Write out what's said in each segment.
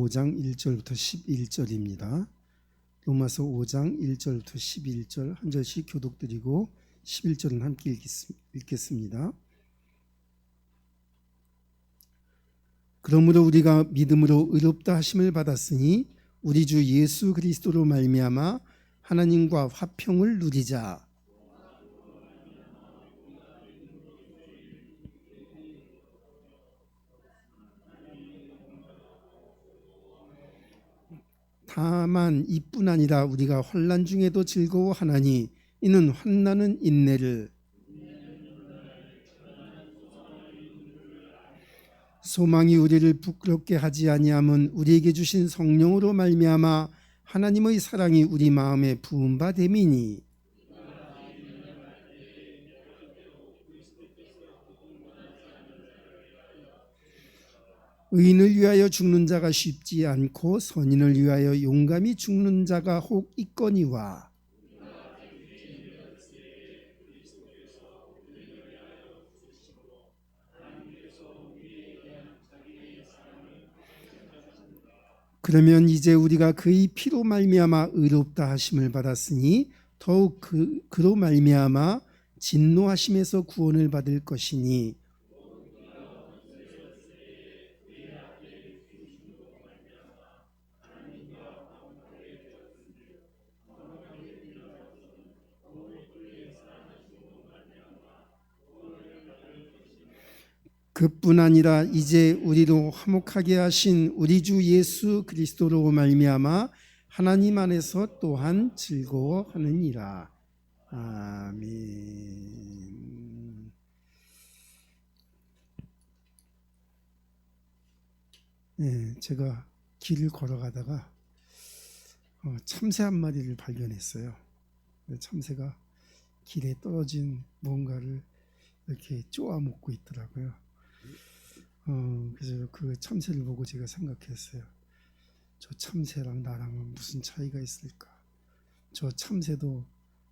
5장 1절부터 11절입니다. 로마서 5장 1절부터 11절 한 절씩 교독드리고 11절은 함께 읽겠습니다. 그러므로 우리가 믿음으로 의롭다 하심을 받았으니 우리 주 예수 그리스도로 말미암아 하나님과 화평을 누리자. 다만 이뿐 아니라 우리가 환난 중에도 즐거워하나니 이는 환난은 인내를, 소망이 우리를 부끄럽게 하지 아니함은 우리에게 주신 성령으로 말미암아 하나님의 사랑이 우리 마음에 부은 바 됨이니. 의인을 위하여 죽는 자가 쉽지 않고 선인을 위하여 용감히 죽는 자가 혹 있거니와. 그러면 이제 우리가 그의 피로 말미암아 의롭다 하심을 받았으니 더욱 그로 말미암아 진노하심에서 구원을 받을 것이니. 그뿐 아니라 이제 우리로 화목하게 하신 우리 주 예수 그리스도로 말미암아 하나님 안에서 또한 즐거워하느니라. 아멘. 네, 제가 길을 걸어가다가 참새 한 마리를 발견했어요. 참새가 길에 떨어진 무언가를 이렇게 쪼아 먹고 있더라고요. 그래서 그 참새를 보고 제가 생각했어요. 저 참새랑 나랑은 무슨 차이가 있을까? 저 참새도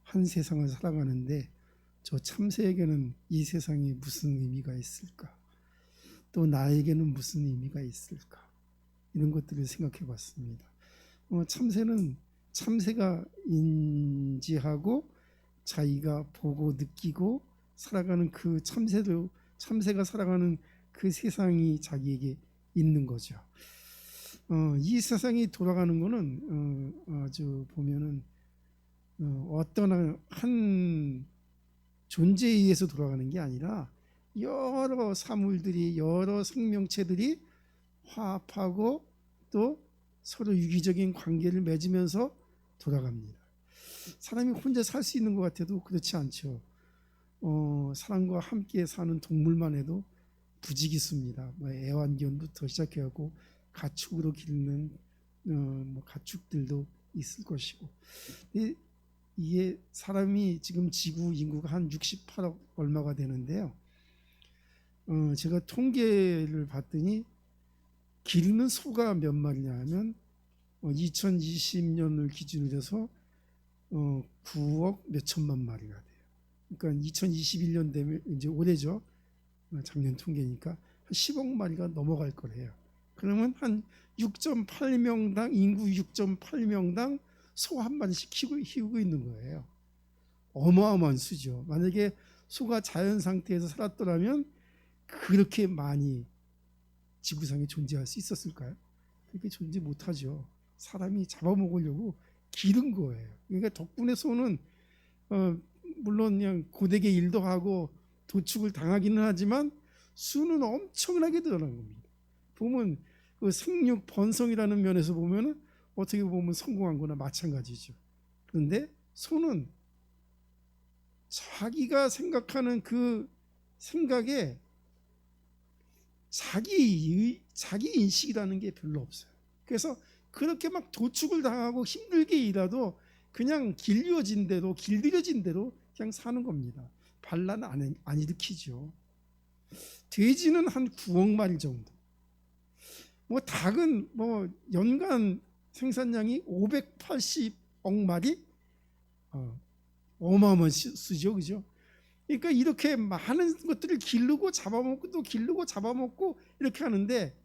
한 세상을 살아가는데 저 참새에게는 이 세상이 무슨 의미가 있을까? 또 나에게는 무슨 의미가 있을까? 이런 것들을 생각해 봤습니다. 참새는 참새가 인지하고 자기가 보고 느끼고 살아가는 그 참새가 살아가는 그 세상이 자기에게 있는 거죠. 이 세상이 돌아가는 거는 아주 보면은 어떤 한 존재에 의해서 돌아가는 게 아니라 여러 사물들이, 여러 생명체들이 화합하고 또 서로 유기적인 관계를 맺으면서 돌아갑니다. 사람이 혼자 살 수 있는 것 같아도 그렇지 않죠. 사람과 함께 사는 동물만 해도 부지기수입니다. 애완견부터 시작해갖고 가축으로 기르는 가축들도 있을 것이고, 이게 사람이 지금 지구 인구가 한 68억 얼마가 되는데요. 제가 통계를 봤더니 기르는 소가 몇 마리냐 하면 2020년을 기준으로 해서 9억 몇천만 마리가 돼요. 그러니까 2021년 되면 이제 올해죠. 작년 통계니까 한 10억 마리가 넘어갈 거래요. 그러면 한 6.8명당 인구 6.8명당 소 한 마리씩 키우고 있는 거예요. 어마어마한 수죠. 만약에 소가 자연 상태에서 살았더라면 그렇게 많이 지구상에 존재할 수 있었을까요? 그렇게 존재 못하죠. 사람이 잡아먹으려고 기른 거예요. 그러니까 덕분에 소는 물론 그냥 고되게 일도 하고 도축을 당하기는 하지만 수는 엄청나게 늘어난 겁니다. 보면 그 생육 번성이라는 면에서 보면은 어떻게 보면 성공한 거나 마찬가지죠. 그런데 소는 자기가 생각하는 그 생각에 자기 인식이라는 게 별로 없어요. 그래서 그렇게 막 도축을 당하고 힘들게 일하도 그냥 길들여진 대로 그냥 사는 겁니다. 반란 안 일으키죠. 돼지는 한 9억 마리 정도. 닭은 연간 생산량이 580억 마리. 어마어마한 수죠, 그죠? 그러니까 이렇게 많은 것들을 기르고 잡아먹고 또 기르고 잡아먹고 이렇게 하는데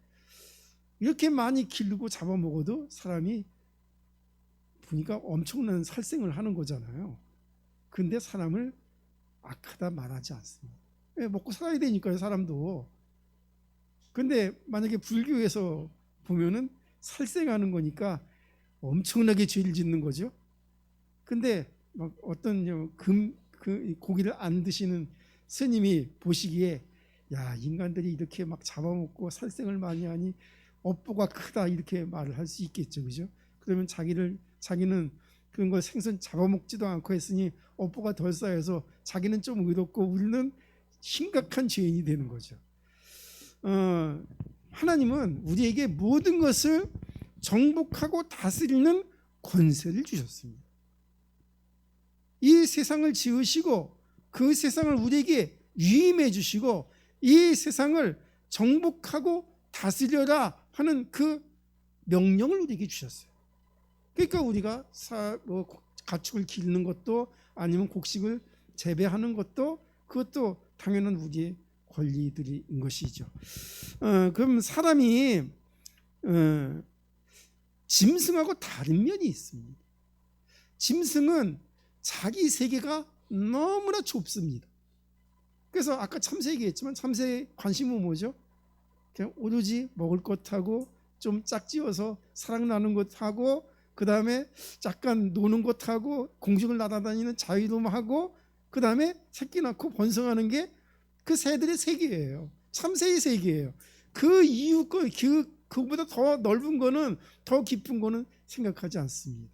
이렇게 많이 기르고 잡아먹어도 사람이 보니까 엄청난 살생을 하는 거잖아요. 근데 사람을 악하다 말하지 않습니다. 먹고 살아야 되니까요, 사람도. 근데 만약에 불교에서 보면은 살생하는 거니까 엄청나게 죄를 짓는 거죠. 근데 막 어떤 그 고기를 안 드시는 스님이 보시기에 야, 인간들이 이렇게 막 잡아먹고 살생을 많이 하니 업보가 크다 이렇게 말을 할 수 있겠죠, 그죠? 그러면 자기는 그런 걸 생선 잡아먹지도 않고 했으니 업보가 덜 쌓여서 자기는 좀 의롭고 우리는 심각한 죄인이 되는 거죠. 하나님은 우리에게 모든 것을 정복하고 다스리는 권세를 주셨습니다. 이 세상을 지으시고 그 세상을 우리에게 위임해 주시고 이 세상을 정복하고 다스려라 하는 그 명령을 우리에게 주셨어요. 그러니까 우리가 가축을 기르는 것도 아니면 곡식을 재배하는 것도 그것도 당연한 우리의 권리들인 것이죠. 그럼 사람이 짐승하고 다른 면이 있습니다. 짐승은 자기 세계가 너무나 좁습니다. 그래서 아까 참새 얘기했지만 참새의 관심은 뭐죠? 그냥 오로지 먹을 것하고 좀 짝지어서 사랑 나누는 것하고 그 다음에 잠깐 노는 것하고 공중을 날아다니는 자유로움하고 그 다음에 새끼 낳고 번성하는 게 그 새들의 세계예요. 참새의 세계예요. 그 이유 그보다 더 넓은 거는 더 깊은 거는 생각하지 않습니다.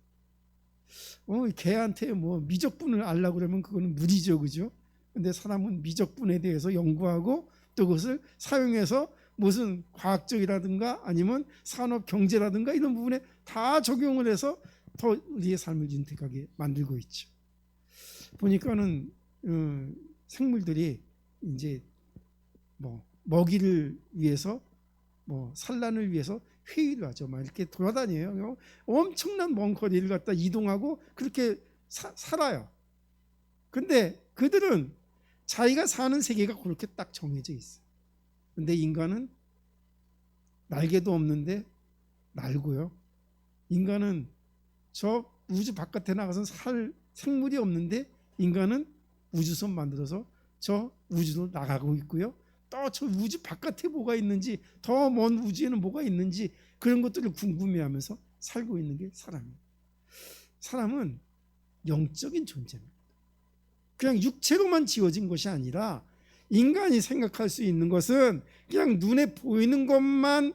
개한테 뭐 미적분을 알려고 그러면 그거는 무리죠, 그죠? 근데 사람은 미적분에 대해서 연구하고 또 그것을 사용해서 무슨 과학적이라든가 아니면 산업 경제라든가 이런 부분에 다 적용을 해서 더 우리의 삶을 윤택하게 만들고 있죠. 보니까는 생물들이 이제 뭐 먹이를 위해서 뭐 산란을 위해서 회의를 하죠. 막 이렇게 돌아다녀요. 엄청난 먼 거리를 갖다 이동하고 그렇게 살아요. 근데 그들은 자기가 사는 세계가 그렇게 딱 정해져 있어요. 근데 인간은 날개도 없는데 날고요. 인간은 저 우주 바깥에 나가서 살 생물이 없는데 인간은 우주선 만들어서 저 우주로 나가고 있고요. 또 저 우주 바깥에 뭐가 있는지 더 먼 우주에는 뭐가 있는지 그런 것들을 궁금해하면서 살고 있는 게 사람이에요. 사람은 영적인 존재입니다. 그냥 육체로만 지어진 것이 아니라 인간이 생각할 수 있는 것은 그냥 눈에 보이는 것만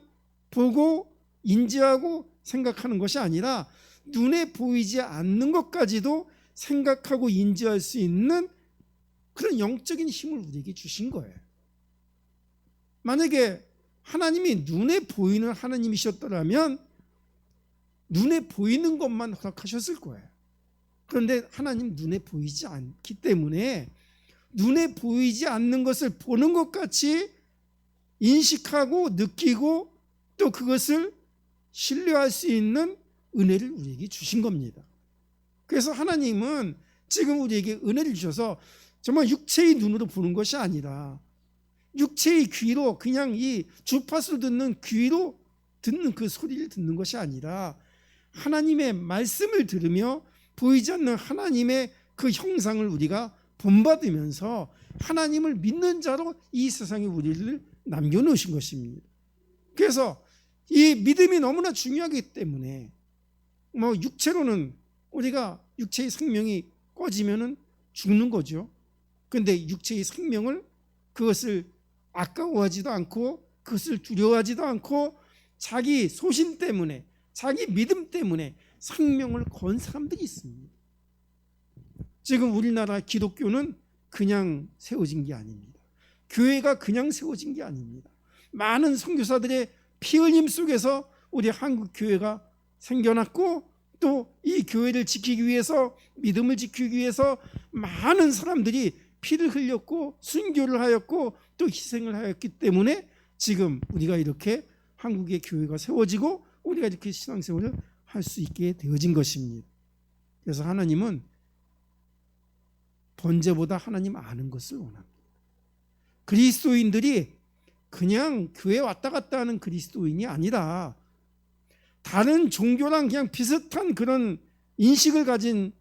보고 인지하고 생각하는 것이 아니라 눈에 보이지 않는 것까지도 생각하고 인지할 수 있는 그런 영적인 힘을 우리에게 주신 거예요. 만약에 하나님이 눈에 보이는 하나님이셨더라면 눈에 보이는 것만 허락하셨을 거예요. 그런데 하나님 눈에 보이지 않기 때문에 눈에 보이지 않는 것을 보는 것 같이 인식하고 느끼고 또 그것을 신뢰할 수 있는 은혜를 우리에게 주신 겁니다. 그래서 하나님은 지금 우리에게 은혜를 주셔서 정말 육체의 눈으로 보는 것이 아니라 육체의 귀로 그냥 이 주파수로 듣는 귀로 듣는 그 소리를 듣는 것이 아니라 하나님의 말씀을 들으며 보이지 않는 하나님의 그 형상을 우리가 본받으면서 하나님을 믿는 자로 이 세상에 우리를 남겨놓으신 것입니다. 그래서 이 믿음이 너무나 중요하기 때문에 뭐 육체로는 우리가 육체의 생명이 꺼지면은 죽는 거죠. 근데 육체의 생명을 그것을 아까워하지도 않고 그것을 두려워하지도 않고 자기 소신 때문에 자기 믿음 때문에 생명을 건 사람들이 있습니다. 지금 우리나라 기독교는 그냥 세워진 게 아닙니다. 교회가 그냥 세워진 게 아닙니다. 많은 선교사들의 피 흘림 속에서 우리 한국 교회가 생겨났고 또 이 교회를 지키기 위해서 믿음을 지키기 위해서 많은 사람들이 피를 흘렸고 순교를 하였고 또 희생을 하였기 때문에 지금 우리가 이렇게 한국의 교회가 세워지고 우리가 이렇게 신앙생활을 할 수 있게 되어진 것입니다. 그래서 하나님은 번제보다 하나님 아는 것을 원합니다. 그리스도인들이 그냥 교회 왔다 갔다 하는 그리스도인이 아니라 다른 종교랑 그냥 비슷한 그런 인식을 가진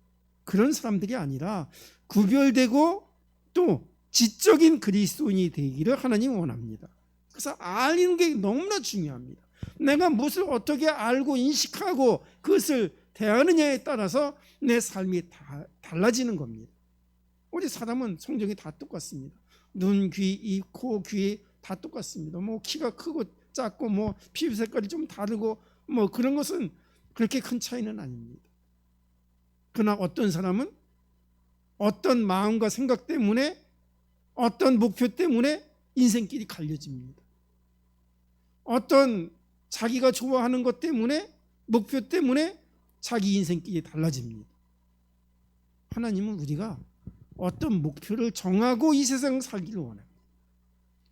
그런 사람들이 아니라 구별되고 또 지적인 그리스도인이 되기를 하나님 원합니다. 그래서 알리는 게 너무나 중요합니다. 내가 무엇을 어떻게 알고 인식하고 그것을 대하느냐에 따라서 내 삶이 다 달라지는 겁니다. 우리 사람은 성정이 다 똑같습니다. 눈, 귀, 입, 코, 귀 다 똑같습니다. 뭐 키가 크고 작고 뭐 피부 색깔이 좀 다르고 뭐 그런 것은 그렇게 큰 차이는 아닙니다. 그러나 어떤 사람은 어떤 마음과 생각 때문에 어떤 목표 때문에 인생길이 갈려집니다. 어떤 자기가 좋아하는 것 때문에 목표 때문에 자기 인생길이 달라집니다. 하나님은 우리가 어떤 목표를 정하고 이 세상을 살기를 원합니다.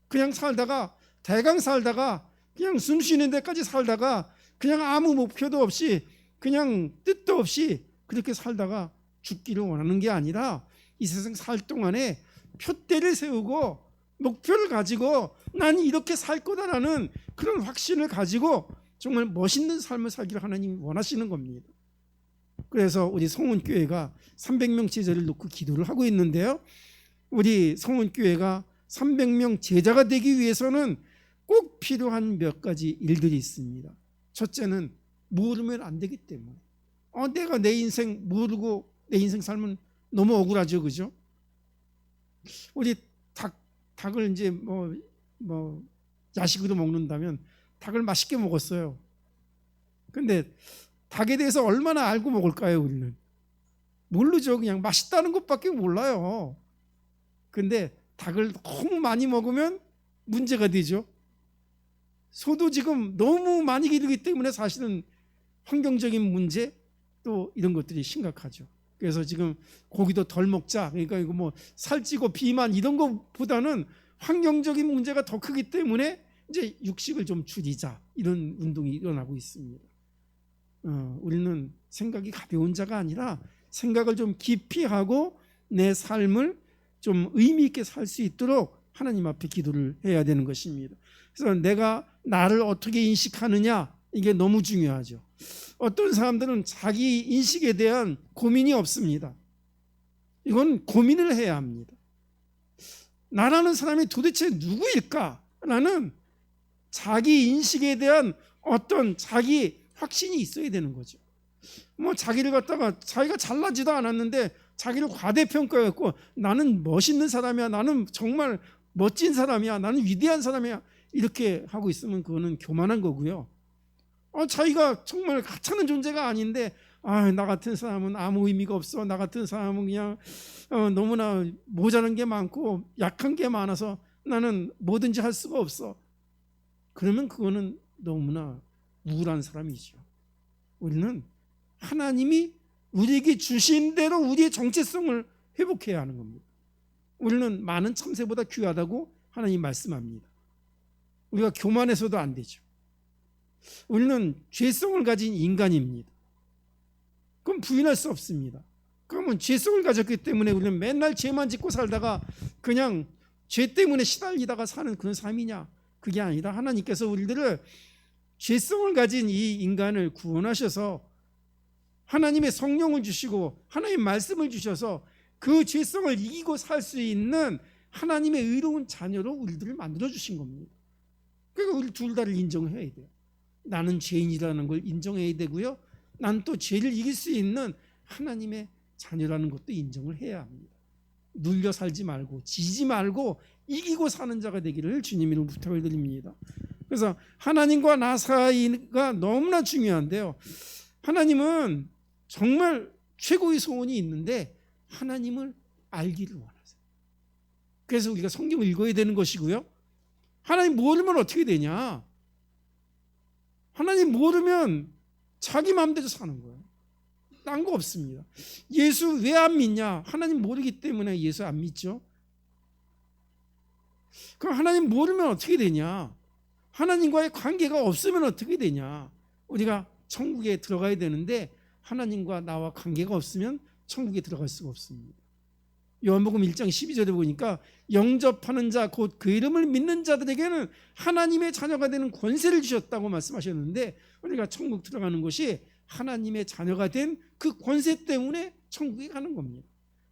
그냥 살다가 대강 살다가 그냥 숨 쉬는 데까지 살다가 그냥 아무 목표도 없이 그냥 뜻도 없이 그렇게 살다가 죽기를 원하는 게 아니라 이 세상 살 동안에 표대를 세우고 목표를 가지고 난 이렇게 살 거다라는 그런 확신을 가지고 정말 멋있는 삶을 살기를 하나님이 원하시는 겁니다. 그래서 우리 성원교회가 300명 제자를 놓고 기도를 하고 있는데요. 우리 성원교회가 300명 제자가 되기 위해서는 꼭 필요한 몇 가지 일들이 있습니다. 첫째는 모르면 안 되기 때문에 내가 내 인생 모르고 내 인생 살면 너무 억울하죠, 그죠? 우리 닭을 이제 뭐 야식으로 먹는다면 닭을 맛있게 먹었어요. 근데 닭에 대해서 얼마나 알고 먹을까요, 우리는? 모르죠. 그냥 맛있다는 것밖에 몰라요. 근데 닭을 너무 많이 먹으면 문제가 되죠. 소도 지금 너무 많이 기르기 때문에 사실은 환경적인 문제 또 이런 것들이 심각하죠. 그래서 지금 고기도 덜 먹자. 그러니까 이거 뭐 살찌고 비만 이런 것보다는 환경적인 문제가 더 크기 때문에 이제 육식을 좀 줄이자 이런 운동이 일어나고 있습니다. 우리는 생각이 가벼운 자가 아니라 생각을 좀 깊이 하고 내 삶을 좀 의미 있게 살 수 있도록 하나님 앞에 기도를 해야 되는 것입니다. 그래서 내가 나를 어떻게 인식하느냐 이게 너무 중요하죠. 어떤 사람들은 자기 인식에 대한 고민이 없습니다. 이건 고민을 해야 합니다. 나라는 사람이 도대체 누구일까라는 자기 인식에 대한 어떤 자기 확신이 있어야 되는 거죠. 뭐 자기를 갖다가 자기가 잘나지도 않았는데 자기를 과대평가했고 나는 멋있는 사람이야, 나는 정말 멋진 사람이야, 나는 위대한 사람이야 이렇게 하고 있으면 그거는 교만한 거고요. 자기가 정말 가찮은 존재가 아닌데 나 같은 사람은 아무 의미가 없어, 나 같은 사람은 그냥 너무나 모자란 게 많고 약한 게 많아서 나는 뭐든지 할 수가 없어. 그러면 그거는 너무나 우울한 사람이죠. 우리는 하나님이 우리에게 주신 대로 우리의 정체성을 회복해야 하는 겁니다. 우리는 많은 참새보다 귀하다고 하나님 말씀합니다. 우리가 교만해서도 안 되죠. 우리는 죄성을 가진 인간입니다. 그럼 부인할 수 없습니다. 그러면 죄성을 가졌기 때문에 우리는 맨날 죄만 짓고 살다가 그냥 죄 때문에 시달리다가 사는 그런 삶이냐? 그게 아니라 하나님께서 우리들을 죄성을 가진 이 인간을 구원하셔서 하나님의 성령을 주시고 하나님의 말씀을 주셔서 그 죄성을 이기고 살 수 있는 하나님의 의로운 자녀로 우리들을 만들어주신 겁니다. 그러니까 우리 둘 다를 인정해야 돼요. 나는 죄인이라는 걸 인정해야 되고요. 난 또 죄를 이길 수 있는 하나님의 자녀라는 것도 인정을 해야 합니다. 눌려 살지 말고 지지 말고 이기고 사는 자가 되기를 주님으로 부탁을 드립니다. 그래서 하나님과 나 사이가 너무나 중요한데요. 하나님은 정말 최고의 소원이 있는데 하나님을 알기를 원하세요. 그래서 우리가 성경을 읽어야 되는 것이고요. 하나님 모르면 어떻게 되냐? 하나님 모르면 자기 마음대로 사는 거예요. 딴 거 없습니다. 예수 왜 안 믿냐? 하나님 모르기 때문에 예수 안 믿죠. 그럼 하나님 모르면 어떻게 되냐? 하나님과의 관계가 없으면 어떻게 되냐? 우리가 천국에 들어가야 되는데 하나님과 나와 관계가 없으면 천국에 들어갈 수가 없습니다. 요한복음 1장 12절에 보니까 영접하는 자 곧 그 이름을 믿는 자들에게는 하나님의 자녀가 되는 권세를 주셨다고 말씀하셨는데, 우리가 천국 들어가는 것이 하나님의 자녀가 된 그 권세 때문에 천국에 가는 겁니다.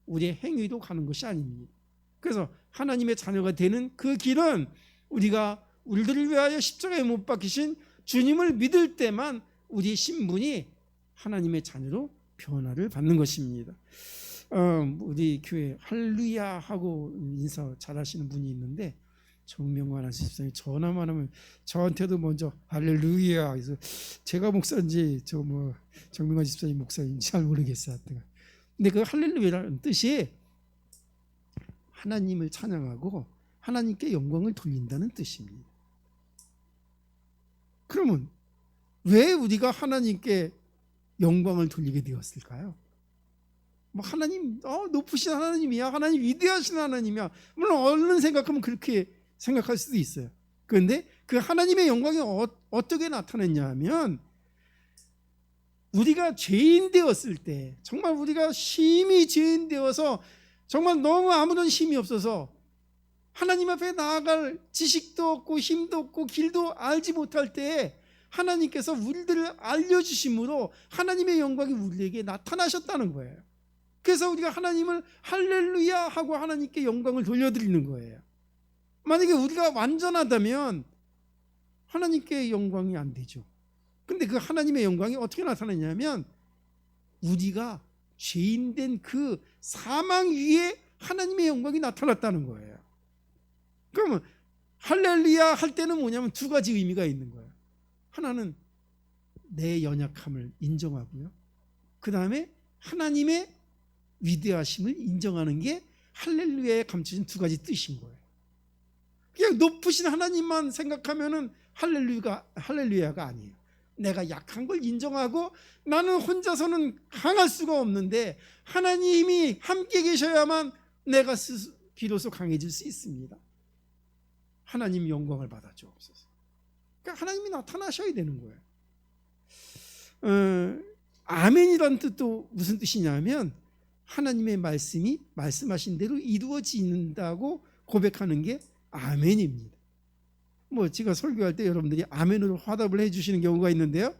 우리의 행위로 가는 것이 아닙니다. 그래서 하나님의 자녀가 되는 그 길은 우리가 우리들을 위하여 십자가에 못 박히신 주님을 믿을 때만 우리의 신분이 하나님의 자녀로 변화를 받는 것입니다. 우리 교회 할렐루야 하고 인사 잘하시는 분이 있는데, 정명환 집사님 전화만 하면 저한테도 먼저 할렐루야. 그래서 제가 목사인지 정명환 집사님 목사인지 잘 모르겠어요. 근데 그 할렐루야라는 뜻이 하나님을 찬양하고 하나님께 영광을 돌린다는 뜻입니다. 그러면 왜 우리가 하나님께 영광을 돌리게 되었을까요? 하나님 높으신 하나님이야, 하나님 위대하신 하나님이야. 물론 얼른 생각하면 그렇게 생각할 수도 있어요. 그런데 그 하나님의 영광이 어떻게 나타났냐 하면, 우리가 죄인 되었을 때, 정말 우리가 심히 죄인 되어서 정말 너무 아무런 힘이 없어서 하나님 앞에 나아갈 지식도 없고 힘도 없고 길도 알지 못할 때에 하나님께서 우리들을 알려주심으로 하나님의 영광이 우리에게 나타나셨다는 거예요. 그래서 우리가 하나님을 할렐루야 하고 하나님께 영광을 돌려드리는 거예요. 만약에 우리가 완전하다면 하나님께 영광이 안 되죠. 근데 그 하나님의 영광이 어떻게 나타나냐면, 우리가 죄인된 그 사망 위에 하나님의 영광이 나타났다는 거예요. 그러면 할렐루야 할 때는 뭐냐면 두 가지 의미가 있는 거예요. 하나는 내 연약함을 인정하고요, 그 다음에 하나님의 위대하심을 인정하는 게 할렐루야에 감춰진 두 가지 뜻인 거예요. 그냥 높으신 하나님만 생각하면은 할렐루야가 아니에요. 내가 약한 걸 인정하고 나는 혼자서는 강할 수가 없는데 하나님이 함께 계셔야만 내가 비로소 강해질 수 있습니다. 하나님 영광을 받아 주옵소서. 그러니까 하나님이 나타나셔야 되는 거예요. 아멘이라는 뜻도 무슨 뜻이냐면, 하나님의 말씀이 말씀하신 대로 이루어진다고 고백하는 게 아멘입니다. 제가 설교할 때 여러분들이 아멘으로 화답을 해주시는 경우가 있는데요,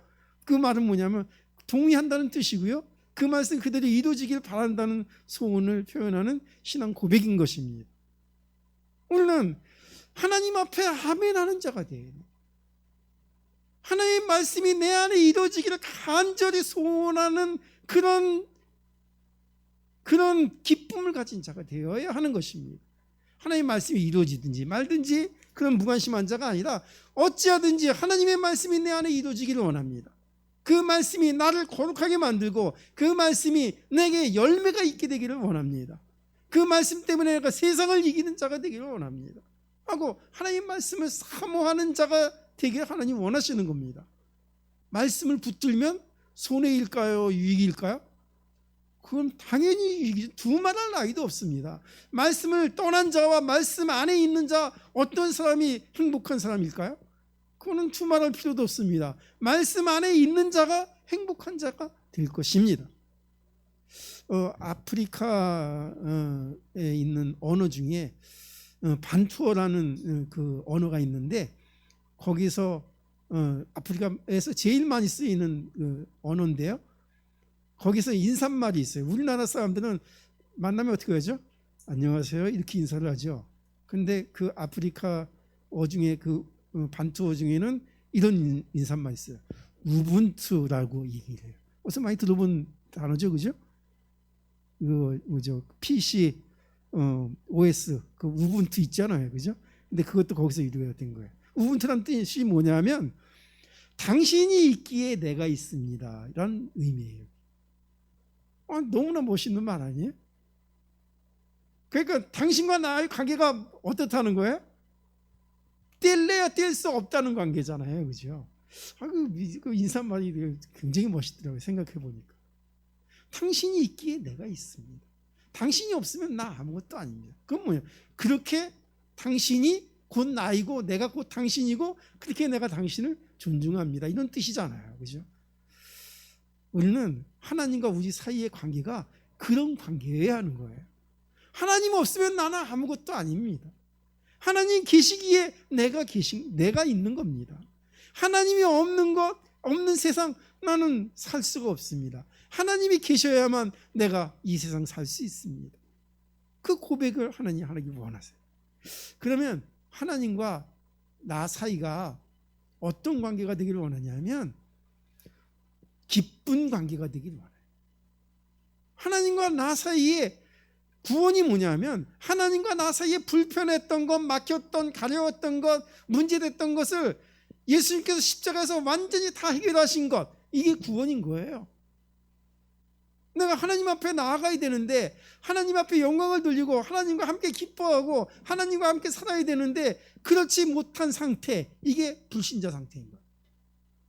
그 말은 뭐냐면 동의한다는 뜻이고요, 그 말씀 그대로 이루어지길 바란다는 소원을 표현하는 신앙 고백인 것입니다. 우리는 하나님 앞에 아멘하는 자가 돼야 돼요. 하나님의 말씀이 내 안에 이루어지기를 간절히 소원하는 그런 기쁨을 가진 자가 되어야 하는 것입니다. 하나님의 말씀이 이루어지든지 말든지 그런 무관심한 자가 아니라 어찌하든지 하나님의 말씀이 내 안에 이루어지기를 원합니다. 그 말씀이 나를 거룩하게 만들고 그 말씀이 내게 열매가 있게 되기를 원합니다. 그 말씀 때문에 내가 세상을 이기는 자가 되기를 원합니다 하고 하나님 말씀을 사모하는 자가 되기를 하나님 원하시는 겁니다. 말씀을 붙들면 손해일까요, 유익일까요? 그건 당연히 유익이죠. 두말할 나위도 없습니다. 말씀을 떠난 자와 말씀 안에 있는 자, 어떤 사람이 행복한 사람일까요? 그거는 두말할 필요도 없습니다. 말씀 안에 있는 자가 행복한 자가 될 것입니다. 아프리카에 있는 언어 중에 반투어라는 그 언어가 있는데, 거기서 아프리카에서 제일 많이 쓰이는 그 언어인데요, 거기서 인사말이 있어요. 우리나라 사람들은 만나면 어떻게 하죠? 안녕하세요 이렇게 인사를 하죠. 근데 그 아프리카 중에 그 반투어 중에는 이런 인사말이 있어요. 우분투라고 얘기를 해요. 어디서 많이 들어본 단어죠, 그죠? PC, OS 그 우분투 있잖아요, 그죠? 근데 그것도 거기서 이루어진 거예요. 우분투란 뜻이 뭐냐면 당신이 있기에 내가 있습니다 이런 의미예요. 너무나 멋있는 말 아니에요? 그러니까 당신과 나의 관계가 어떻다는 거예요? 뗄래야 뗄 수 없다는 관계잖아요, 그죠? 그 인사말이 굉장히 멋있더라고요, 생각해 보니까. 당신이 있기에 내가 있습니다. 당신이 없으면 나 아무것도 아닙니다. 그건 뭐예요? 그렇게 당신이 곧 나이고 내가 곧 당신이고 그렇게 내가 당신을 존중합니다, 이런 뜻이잖아요, 그죠? 우리는 하나님과 우리 사이의 관계가 그런 관계여야 하는 거예요. 하나님 없으면 나는 아무것도 아닙니다. 하나님 계시기에 내가 있는 겁니다. 하나님이 없는 세상 나는 살 수가 없습니다. 하나님이 계셔야만 내가 이 세상 살 수 있습니다. 그 고백을 하나님 하기 원하세요. 그러면 하나님과 나 사이가 어떤 관계가 되기를 원하냐면 기쁜 관계가 되기를 원해요. 하나님과 나 사이에 구원이 뭐냐면 하나님과 나 사이에 불편했던 것, 막혔던, 가려웠던 것, 문제됐던 것을 예수님께서 십자가에서 완전히 다 해결하신 것, 이게 구원인 거예요. 내가 하나님 앞에 나아가야 되는데 하나님 앞에 영광을 돌리고 하나님과 함께 기뻐하고 하나님과 함께 살아야 되는데 그렇지 못한 상태, 이게 불신자 상태인 거예요.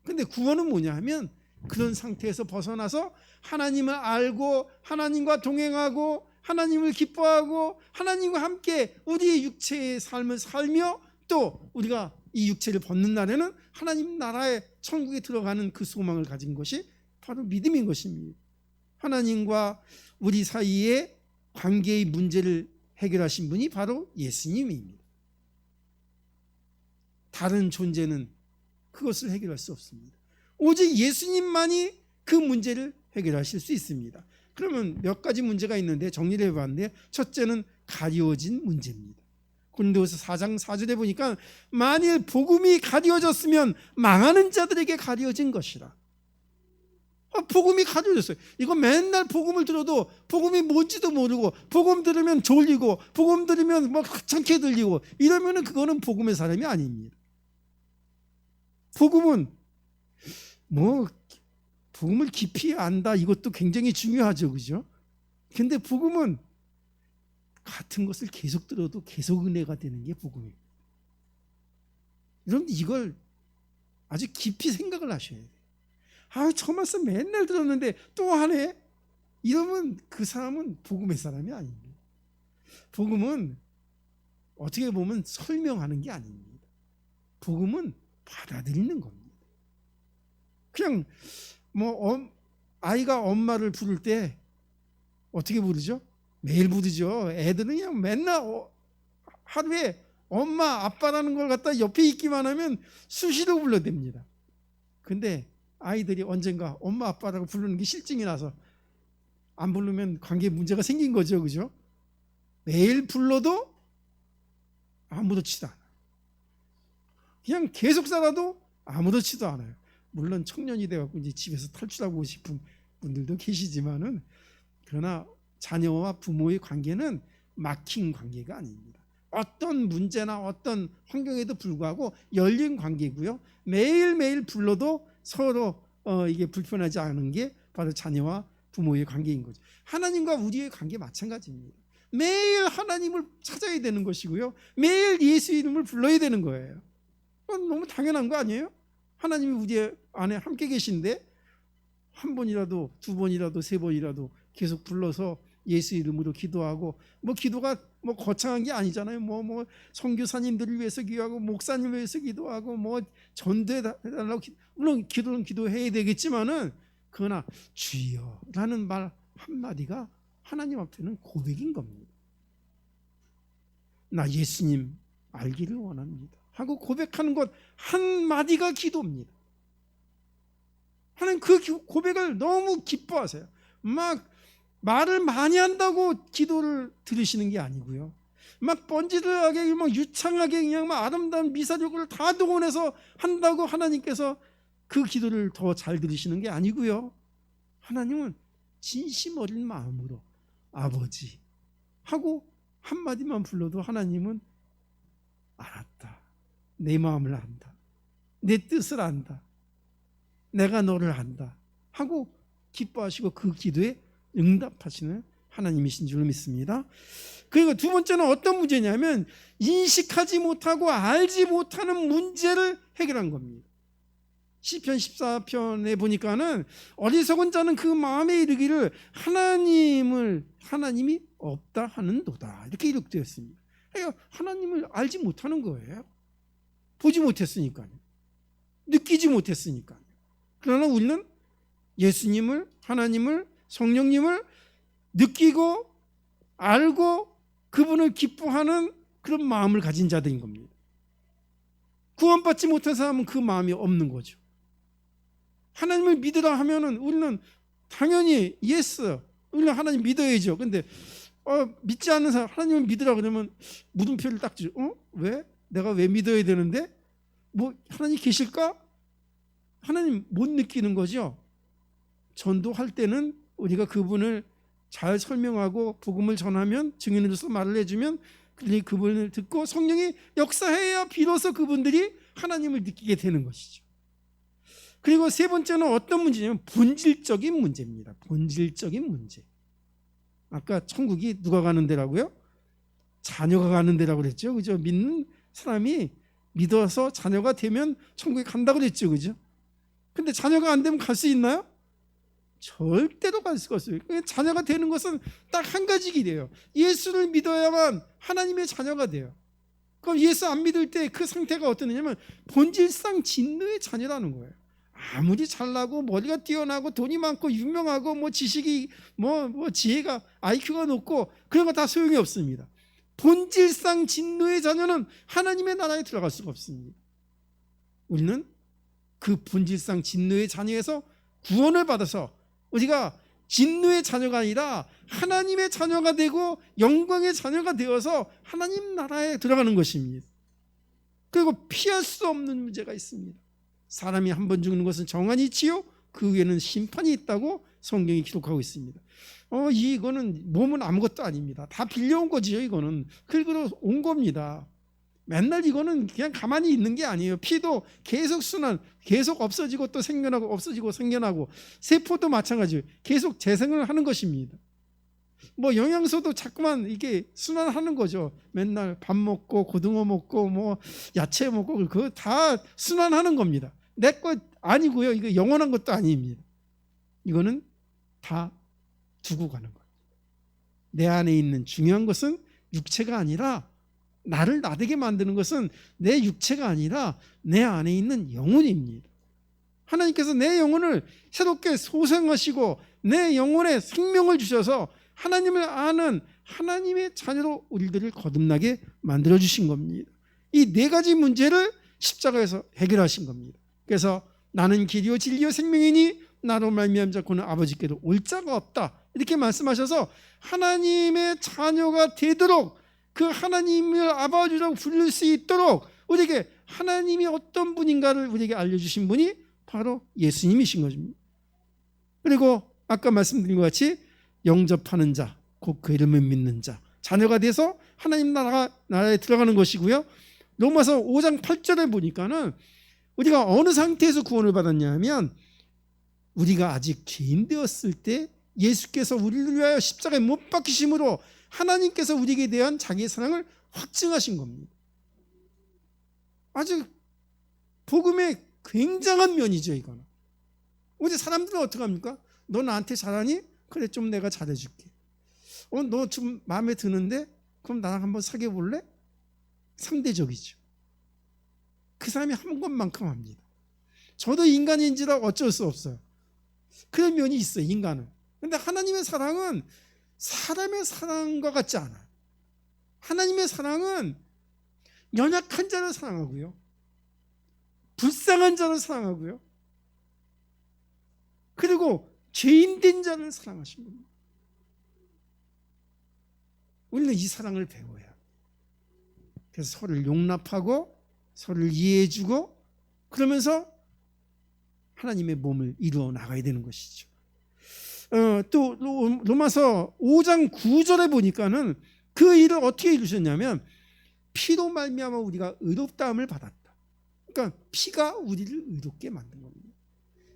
근데 구원은 뭐냐 하면 그런 상태에서 벗어나서 하나님을 알고 하나님과 동행하고 하나님을 기뻐하고 하나님과 함께 우리의 육체의 삶을 살며 또 우리가 이 육체를 벗는 날에는 하나님 나라의 천국에 들어가는 그 소망을 가진 것이 바로 믿음인 것입니다. 하나님과 우리 사이의 관계의 문제를 해결하신 분이 바로 예수님입니다. 다른 존재는 그것을 해결할 수 없습니다. 오직 예수님만이 그 문제를 해결하실 수 있습니다. 그러면 몇 가지 문제가 있는데 정리를 해봤는데 첫째는 가려워진 문제입니다. 고린도후서 4장 4절에 보니까 만일 복음이 가려워졌으면 망하는 자들에게 가려워진 것이라. 복음이 가려워졌어요. 이거 맨날 복음을 들어도 복음이 뭔지도 모르고 복음 들으면 졸리고 복음 들으면 뭐 귀찮게 들리고 이러면은 그거는 복음의 사람이 아닙니다. 복음은 복음을 깊이 안다, 이것도 굉장히 중요하죠, 그죠? 근데 복음은 같은 것을 계속 들어도 계속 은혜가 되는 게 복음이에요. 여러분 이걸 아주 깊이 생각을 하셔야 돼요. 저 말씀 맨날 들었는데 또 하네? 이러면 그 사람은 복음의 사람이 아닙니다. 복음은 어떻게 보면 설명하는 게 아닙니다. 복음은 받아들이는 겁니다. 그냥 아이가 엄마를 부를 때 어떻게 부르죠? 매일 부르죠. 애들은 그냥 맨날 하루에 엄마 아빠라는 걸 갖다 옆에 있기만 하면 수시로 불러댑니다. 근데 아이들이 언젠가 엄마 아빠라고 부르는 게 실증이 나서 안 부르면 관계에 문제가 생긴 거죠, 그죠? 매일 불러도 아무렇지도 않아요. 그냥 계속 살아도 아무렇지도 않아요. 물론 청년이 돼갖고 이제 집에서 탈출하고 싶은 분들도 계시지만은, 그러나 자녀와 부모의 관계는 막힌 관계가 아닙니다. 어떤 문제나 어떤 환경에도 불구하고 열린 관계고요. 매일매일 불러도 서로 이게 불편하지 않은 게 바로 자녀와 부모의 관계인 거죠. 하나님과 우리의 관계 마찬가지입니다. 매일 하나님을 찾아야 되는 것이고요. 매일 예수 이름을 불러야 되는 거예요. 너무 당연한 거 아니에요? 하나님이 우리 안에 함께 계신데 한 번이라도 두 번이라도 세 번이라도 계속 불러서 예수 이름으로 기도하고, 기도가 거창한 게 아니잖아요. 선교사님들을 위해서 기도하고 목사님을 위해서 기도하고 전도해 달라고 물론 기도는 기도해야 되겠지만은, 그러나 주여라는 말 한마디가 하나님 앞에는 고백인 겁니다. 나 예수님 알기를 원합니다 하고 고백하는 것 한마디가 기도입니다. 하나님 그 고백을 너무 기뻐하세요. 말을 많이 한다고 기도를 들으시는 게 아니고요. 번지르하게 유창하게 그냥 아름다운 미사력을 다 동원해서 한다고 하나님께서 그 기도를 더 잘 들으시는 게 아니고요. 하나님은 진심 어린 마음으로 아버지 하고 한마디만 불러도 하나님은 알았다. 내 마음을 안다. 내 뜻을 안다. 내가 너를 안다 하고 기뻐하시고 그 기도에 응답하시는 하나님이신 줄 믿습니다. 그리고 두 번째는 어떤 문제냐면 인식하지 못하고 알지 못하는 문제를 해결한 겁니다. 시편 14편에 보니까는 어리석은 자는 그 마음에 이르기를 하나님이 없다 하는도다, 이렇게 기록되어 있습니다. 그러니까 하나님을 알지 못하는 거예요. 보지 못했으니까요. 느끼지 못했으니까요. 그러나 우리는 예수님을, 하나님을, 성령님을 느끼고 알고 그분을 기뻐하는 그런 마음을 가진 자들인 겁니다. 구원받지 못한 사람은 그 마음이 없는 거죠. 하나님을 믿으라 하면은 우리는 당연히 예스, 우리는 하나님 믿어야죠. 근데 믿지 않는 사람 하나님을 믿으라 그러면 물음표를 딱 주죠. 왜? 내가 왜 믿어야 되는데? 뭐 하나님 계실까? 하나님 못 느끼는 거죠. 전도할 때는 우리가 그분을 잘 설명하고 복음을 전하면, 증인으로서 말을 해주면 그분을 듣고 성령이 역사해야 비로소 그분들이 하나님을 느끼게 되는 것이죠. 그리고 세 번째는 어떤 문제냐면 본질적인 문제입니다. 본질적인 문제. 아까 천국이 누가 가는 데라고요? 자녀가 가는 데라고 그랬죠. 그죠? 믿는 사람이 믿어서 자녀가 되면 천국에 간다고 그랬죠. 그죠? 근데 자녀가 안 되면 갈 수 있나요? 절대로 갈 수가 없어요. 자녀가 되는 것은 딱 한 가지 길이에요. 예수를 믿어야만 하나님의 자녀가 돼요. 그럼 예수 안 믿을 때 그 상태가 어떠냐면 본질상 진노의 자녀라는 거예요. 아무리 잘나고 머리가 뛰어나고 돈이 많고 유명하고 뭐 지식이 뭐 지혜가 IQ가 높고 그런 거 다 소용이 없습니다. 본질상 진노의 자녀는 하나님의 나라에 들어갈 수가 없습니다. 우리는 그 본질상 진노의 자녀에서 구원을 받아서 우리가 진노의 자녀가 아니라 하나님의 자녀가 되고 영광의 자녀가 되어서 하나님 나라에 들어가는 것입니다. 그리고 피할 수 없는 문제가 있습니다. 사람이 한 번 죽는 것은 정한이 있지요, 그 위에는 심판이 있다고 성경이 기록하고 있습니다. 이거는 몸은 아무것도 아닙니다. 다 빌려온 거지요. 이거는 긁으러 온 겁니다. 맨날 이거는 그냥 가만히 있는 게 아니에요. 피도 계속 순환, 계속 없어지고 또 생겨나고 없어지고 생겨나고, 세포도 마찬가지예요. 계속 재생을 하는 것입니다. 뭐 영양소도 자꾸만 이게 순환하는 거죠. 맨날 밥 먹고 고등어 먹고 뭐 야채 먹고 그거 다 순환하는 겁니다. 내 거 아니고요. 이거 영원한 것도 아닙니다. 이거는 다 두고 가는 거예요. 내 안에 있는 중요한 것은 육체가 아니라, 나를 나되게 만드는 것은 내 육체가 아니라 내 안에 있는 영혼입니다. 하나님께서 내 영혼을 새롭게 소생하시고 내 영혼에 생명을 주셔서 하나님을 아는 하나님의 자녀로 우리들을 거듭나게 만들어주신 겁니다. 이 네 가지 문제를 십자가에서 해결하신 겁니다. 그래서 나는 길이요 진리요 생명이니 나로 말미암아 자고는 아버지께로 올 자가 없다, 이렇게 말씀하셔서 하나님의 자녀가 되도록, 그 하나님을 아버지라고 부를 수 있도록 우리에게 하나님이 어떤 분인가를 우리에게 알려주신 분이 바로 예수님이신 것입니다. 그리고 아까 말씀드린 것 같이 영접하는 자, 곧 그 이름을 믿는 자, 자녀가 돼서 하나님 나라에 들어가는 것이고요. 로마서 5장 8절에 보니까는 우리가 어느 상태에서 구원을 받았냐 하면, 우리가 아직 죄인 되었을 때 예수께서 우리를 위하여 십자가에 못 박히심으로 하나님께서 우리에게 대한 자기의 사랑을 확증하신 겁니다. 아주 복음의 굉장한 면이죠. 이거는. 우리 사람들은 어떻게 합니까? 너 나한테 잘하니? 그래, 좀 내가 잘해줄게. 너 좀 마음에 드는데? 그럼 나랑 한번 사귀어 볼래? 상대적이죠. 그 사람이 한 것만큼 합니다. 저도 인간인지라 어쩔 수 없어요. 그런 면이 있어요, 인간은. 그런데 하나님의 사랑은 사람의 사랑과 같지 않아요. 하나님의 사랑은 연약한 자를 사랑하고요, 불쌍한 자를 사랑하고요, 그리고 죄인된 자를 사랑하신 겁니다. 우리는 이 사랑을 배워야 합니다. 그래서 서로를 용납하고 서로를 이해해주고 그러면서 하나님의 몸을 이루어 나가야 되는 것이죠. 또 로마서 5장 9절에 보니까는 그 일을 어떻게 이루셨냐면, 피로 말미암아 우리가 의롭다함을 받았다. 그러니까 피가 우리를 의롭게 만든 겁니다.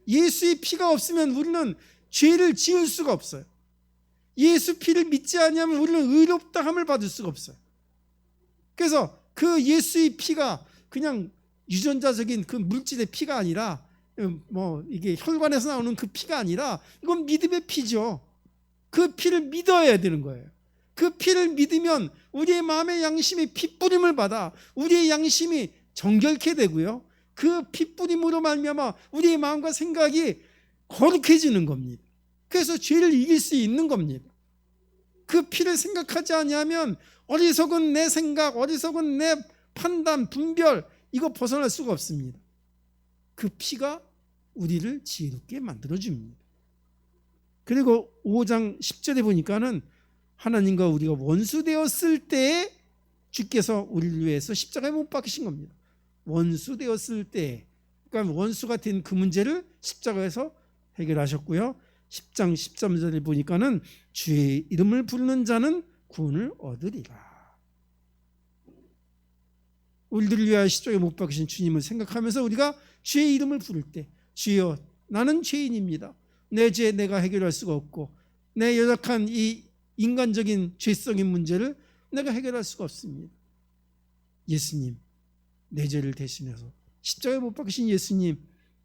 예수의 피가 없으면 우리는 죄를 지을 수가 없어요. 예수 피를 믿지 않으면 우리는 의롭다함을 받을 수가 없어요. 그래서 그 예수의 피가 그냥 유전자적인 그 물질의 피가 아니라, 뭐 이게 혈관에서 나오는 그 피가 아니라, 이건 믿음의 피죠. 그 피를 믿어야 되는 거예요. 그 피를 믿으면 우리의 마음의 양심이 핏부림을 받아 우리의 양심이 정결케 되고요, 그 핏부림으로 말미암아 우리의 마음과 생각이 거룩해지는 겁니다. 그래서 죄를 이길 수 있는 겁니다. 그 피를 생각하지 아니하면 어리석은 내 생각, 어리석은 내 판단, 분별, 이거 벗어날 수가 없습니다. 그 피가 우리를 지혜롭게 만들어줍니다. 그리고 5장 10절에 보니까는 하나님과 우리가 원수되었을 때에 주께서 우리를 위해서 십자가에 못 박히신 겁니다. 원수되었을 때, 그러니까 원수가 된 그 문제를 십자가에서 해결하셨고요. 10장 13절에 보니까는 주의 이름을 부르는 자는 구원을 얻으리라. 우리들을 위하여 십자가에 못 박히신 주님을 생각하면서 우리가 주의 이름을 부를 때, 주여 나는 죄인입니다. 내 죄 내가 해결할 수가 없고 내 연약한 이 인간적인 죄성인 문제를 내가 해결할 수가 없습니다. 예수님, 내 죄를 대신해서 십자가에 못 박히신 예수님,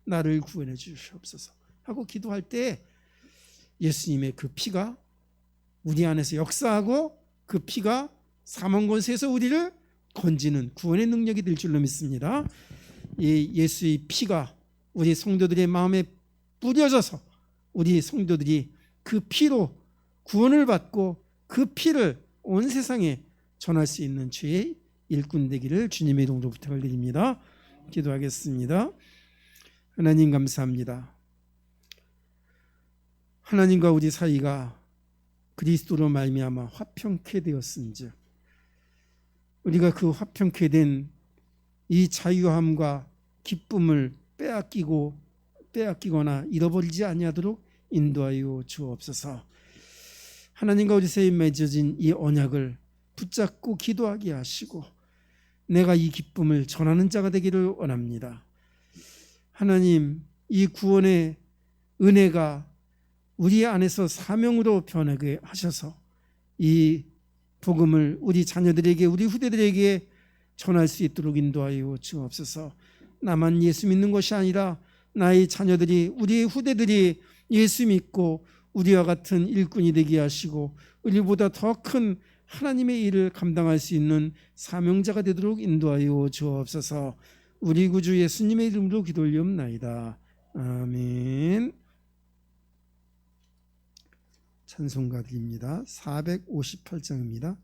나를 구원해 주시옵소서 하고 기도할 때 예수님의 그 피가 우리 안에서 역사하고 그 피가 사망 권세에서 우리를 건지는 구원의 능력이 될 줄로 믿습니다. 이 예수의 피가 우리 성도들의 마음에 뿌려져서 우리 성도들이 그 피로 구원을 받고 그 피를 온 세상에 전할 수 있는 주의 일꾼 되기를 주님의 이름으로 부탁을 드립니다. 기도하겠습니다. 하나님 감사합니다. 하나님과 우리 사이가 그리스도로 말미암아 화평케 되었은즉 우리가 그 화평케 된 이 자유함과 기쁨을 빼앗기거나 잃어버리지 아니하도록 인도하여 주옵소서. 하나님과 우리 사이에 맺어진 이 언약을 붙잡고 기도하게 하시고 내가 이 기쁨을 전하는 자가 되기를 원합니다. 하나님, 이 구원의 은혜가 우리 안에서 사명으로 변하게 하셔서 이 복음을 우리 자녀들에게, 우리 후대들에게 전할 수 있도록 인도하여 주옵소서. 나만 예수 믿는 것이 아니라 나의 자녀들이, 우리의 후대들이 예수 믿고 우리와 같은 일꾼이 되게 하시고 우리보다 더 큰 하나님의 일을 감당할 수 있는 사명자가 되도록 인도하여 주옵소서. 우리 구주 예수님의 이름으로 기도 올리옵나이다. 아멘. 찬송가 드립니다. 458장입니다.